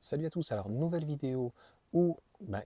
Salut à tous, alors nouvelle vidéo où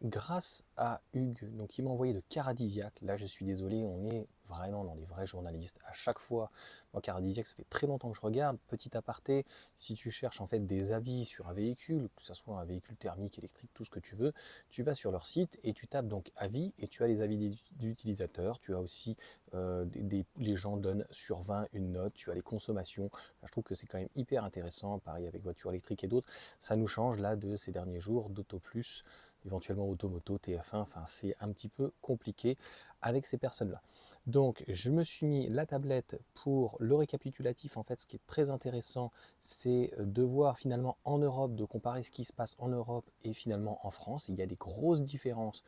grâce à Hugues, donc il m'a envoyé le Caradisiaque, là je suis désolé, on est vraiment dans les vrais journalistes, à chaque fois, moi Caradisiaque ça fait très longtemps que je regarde, petit aparté, si tu cherches en fait des avis sur un véhicule, que ce soit un véhicule thermique, électrique, tout ce que tu veux, tu vas sur leur site et tu tapes donc avis et tu as les avis des utilisateurs, tu as aussi, les gens donnent sur 20 une note, tu as les consommations, enfin, je trouve que c'est quand même hyper intéressant, pareil avec voitures électriques et d'autres, ça nous change là de ces derniers jours d'Auto Plus, éventuellement Automoto, TF1, enfin c'est un petit peu compliqué avec ces personnes-là. Donc je me suis mis la tablette pour le récapitulatif. En fait, ce qui est très intéressant, c'est de voir finalement en Europe, de comparer ce qui se passe en Europe et finalement en France. Il y a des grosses différences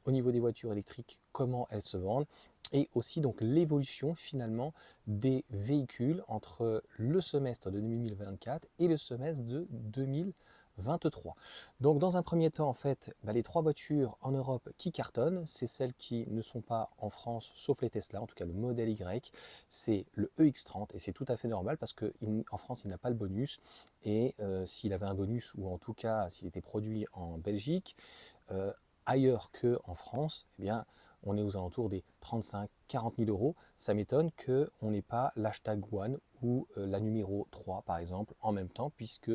au niveau des voitures électriques, comment elles se vendent, et aussi donc l'évolution finalement des véhicules entre le semestre de 2024 et le semestre de 2023. Donc dans un premier temps, en fait, les trois voitures en Europe qui cartonnent, c'est celles qui ne sont pas en France, sauf les Tesla, en tout cas le modèle Y, c'est le EX30, et c'est tout à fait normal parce qu'en France, il n'a pas le bonus, et s'il avait un bonus, ou en tout cas s'il était produit en Belgique, euh, ailleurs qu'en France, eh bien, on est aux alentours des 35-40 000 euros. Ça m'étonne qu'on n'ait pas l'hashtag One ou la numéro 3, par exemple, en même temps, puisque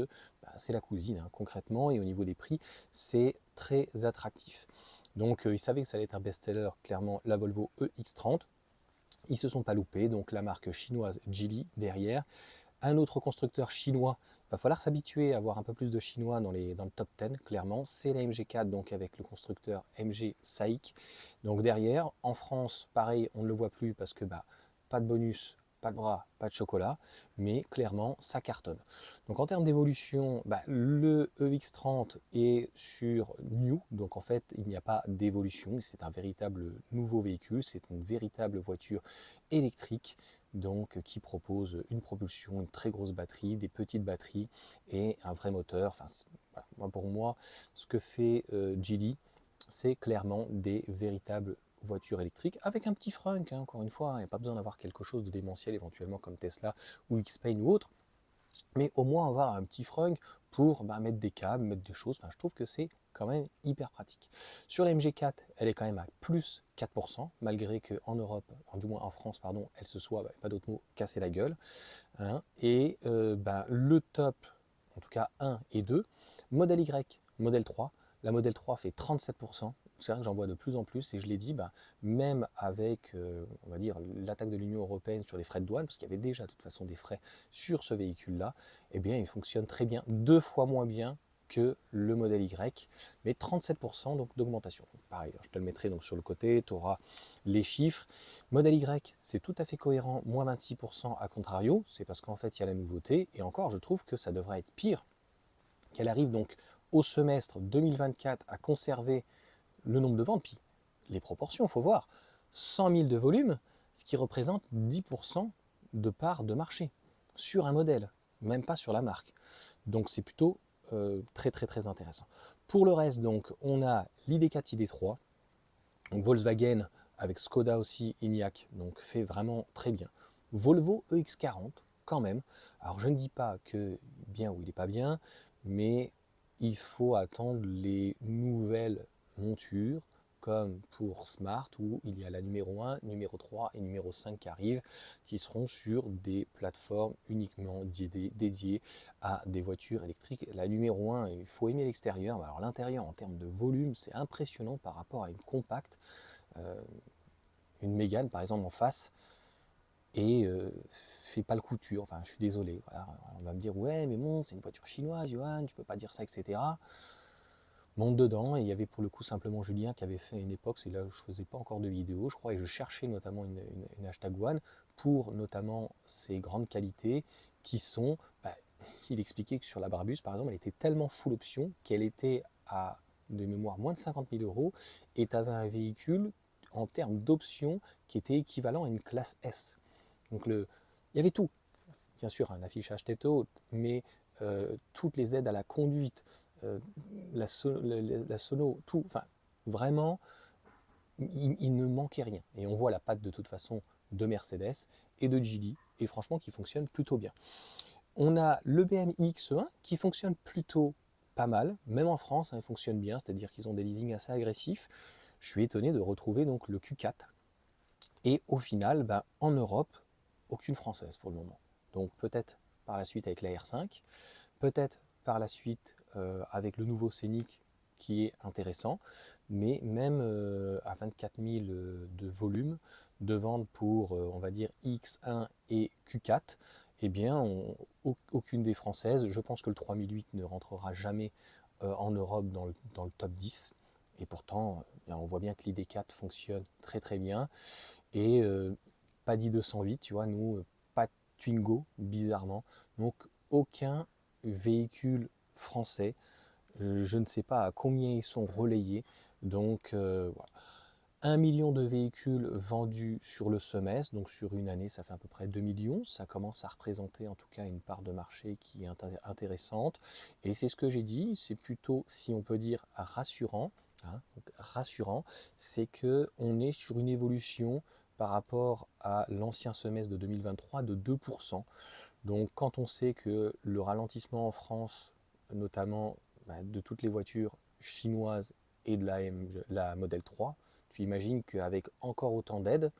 c'est la cousine, hein, concrètement, et au niveau des prix, c'est très attractif. Donc, ils savaient que ça allait être un best-seller, clairement, la Volvo EX30. Ils ne se sont pas loupés, donc la marque chinoise Geely derrière. Un autre constructeur chinois, il va falloir s'habituer à avoir un peu plus de chinois dans le top 10, clairement, c'est la MG4, donc avec le constructeur MG SAIC. Donc derrière, en France, pareil, on ne le voit plus parce que pas de bonus, pas de bras, pas de chocolat, mais clairement, ça cartonne. Donc en termes d'évolution, le EX30 est sur New, donc en fait, il n'y a pas d'évolution, c'est un véritable nouveau véhicule, c'est une véritable voiture électrique, donc qui propose une propulsion, une très grosse batterie, des petites batteries et un vrai moteur. Enfin, voilà. Pour moi, ce que fait Geely, c'est clairement des véritables voitures électriques avec un petit frunk, hein, encore une fois, il n'y a pas besoin d'avoir quelque chose de démentiel éventuellement comme Tesla ou Xpeng ou autre, mais au moins avoir un petit frunk pour mettre des câbles, mettre des choses. Enfin, je trouve que c'est quand même hyper pratique. Sur la MG4, elle est quand même à plus 4%, malgré qu'en Europe, du moins en France, pardon, elle se soit, pas d'autre mot, cassé la gueule, hein. Et le top, en tout cas 1 et 2, modèle Y, modèle 3, la modèle 3 fait 37%. C'est vrai que j'en vois de plus en plus, et je l'ai dit, même avec, on va dire, l'attaque de l'Union européenne sur les frais de douane, parce qu'il y avait déjà de toute façon des frais sur ce véhicule-là, eh bien il fonctionne très bien, 2 fois moins bien que le modèle Y, mais 37% donc d'augmentation. Pareil, je te le mettrai donc sur le côté, tu auras les chiffres. Modèle Y, c'est tout à fait cohérent, moins 26% à contrario, c'est parce qu'en fait il y a la nouveauté, et encore je trouve que ça devrait être pire, qu'elle arrive donc au semestre 2024 à conserver le nombre de ventes, puis les proportions, il faut voir, 100 000 de volume, ce qui représente 10% de part de marché sur un modèle, même pas sur la marque. Donc c'est plutôt très très très intéressant. Pour le reste, donc, on a l'ID4 ID3, donc Volkswagen avec Skoda aussi, Enyaq, donc fait vraiment très bien. Volvo EX40, quand même. Alors je ne dis pas que bien ou il n'est pas bien, mais il faut attendre les nouvelles montures, comme pour Smart, où il y a la numéro 1, numéro 3 et numéro 5 qui arrivent, qui seront sur des plateformes uniquement dédiées à des voitures électriques. La numéro 1, il faut aimer l'extérieur. Alors l'intérieur, en termes de volume, c'est impressionnant par rapport à une compacte, euh, une Mégane par exemple en face, et fait pas le couture. Enfin, je suis désolé. Voilà. On va me dire, ouais, mais bon, c'est une voiture chinoise, Johan, tu peux pas dire ça, etc. Monte dedans, et il y avait pour le coup simplement Julien qui avait fait une époque, c'est là où je faisais pas encore de vidéos, je crois, et je cherchais notamment une hashtag One pour notamment ses grandes qualités qui sont, il expliquait que sur la Brabus par exemple, elle était tellement full option qu'elle était à de mémoire moins de 50 000 euros, et tu avais un véhicule en termes d'options qui était équivalent à une classe S. Donc il y avait tout, bien sûr un affichage tête haute, mais toutes les aides à la conduite, euh, la sono, tout, enfin vraiment, il ne manquait rien. Et on voit la patte de toute façon de Mercedes et de Geely, et franchement qui fonctionne plutôt bien. On a le BM iX1 qui fonctionne plutôt pas mal, même en France, hein, ils fonctionnent bien, c'est-à-dire qu'ils ont des leasings assez agressifs. Je suis étonné de retrouver donc le Q4. Et au final, ben, en Europe, aucune française pour le moment. Donc peut-être par la suite avec la R5, peut-être par la suite avec le nouveau Scénic qui est intéressant, mais même à 24 000 de volume de vente pour, on va dire, X1 et Q4, eh bien, aucune des françaises, je pense que le 3008 ne rentrera jamais en Europe dans le top 10, et pourtant, on voit bien que l'ID4 fonctionne très très bien, et Paddy 208, tu vois, nous, pas de Twingo, bizarrement, donc aucun véhicule français. Je ne sais pas à combien ils sont relayés. Donc voilà. 1 million de véhicules vendus sur le semestre, donc sur une année, ça fait à peu près 2 millions. Ça commence à représenter en tout cas une part de marché qui est intéressante. Et c'est ce que j'ai dit, c'est plutôt, si on peut dire, rassurant. Hein, donc rassurant, c'est qu'on est sur une évolution par rapport à l'ancien semestre de 2023 de 2%. Donc quand on sait que le ralentissement en France, notamment de toutes les voitures chinoises et de la Model 3, tu imagines qu'avec encore autant d'aides,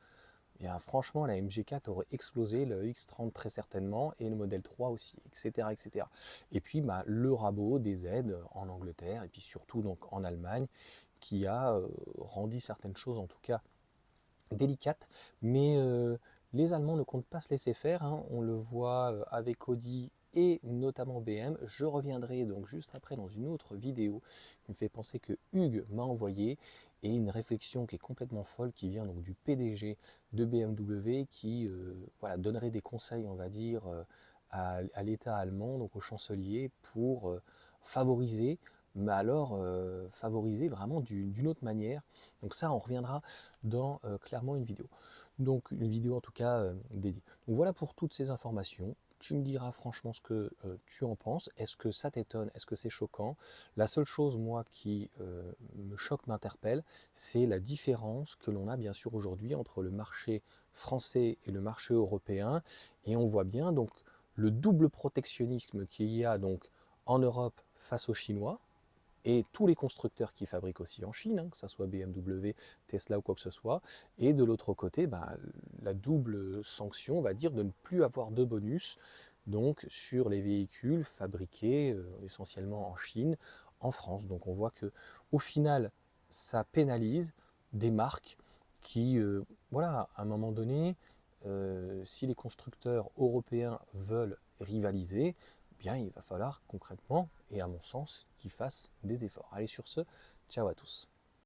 eh bien franchement la MG4 aurait explosé, le X30 très certainement, et le Model 3 aussi, etc. etc. Et puis le rabot des aides en Angleterre, et puis surtout donc en Allemagne, qui a rendu certaines choses en tout cas délicate, mais les Allemands ne comptent pas se laisser faire, hein. On le voit avec Audi et notamment BM. Je reviendrai donc juste après dans une autre vidéo qui me fait penser que Hugues m'a envoyé, et une réflexion qui est complètement folle qui vient donc du PDG de BMW qui voilà, donnerait des conseils, on va dire, à l'État allemand, donc au chancelier, pour favoriser, mais alors favoriser vraiment d'une autre manière. Donc ça, on reviendra dans clairement une vidéo. Donc une vidéo en tout cas dédiée. Donc voilà pour toutes ces informations. Tu me diras franchement ce que tu en penses. Est-ce que ça t'étonne? Est-ce que c'est choquant? La seule chose, moi, qui me choque, m'interpelle, c'est la différence que l'on a bien sûr aujourd'hui entre le marché français et le marché européen. Et on voit bien donc le double protectionnisme qu'il y a donc en Europe face aux Chinois, et tous les constructeurs qui fabriquent aussi en Chine, hein, que ce soit BMW, Tesla ou quoi que ce soit, et de l'autre côté, la double sanction, on va dire, de ne plus avoir de bonus donc sur les véhicules fabriqués essentiellement en Chine, en France. Donc on voit que au final, ça pénalise des marques qui, voilà, à un moment donné, si les constructeurs européens veulent rivaliser, bien, il va falloir concrètement, et à mon sens, qu'ils fassent des efforts. Allez, sur ce, ciao à tous.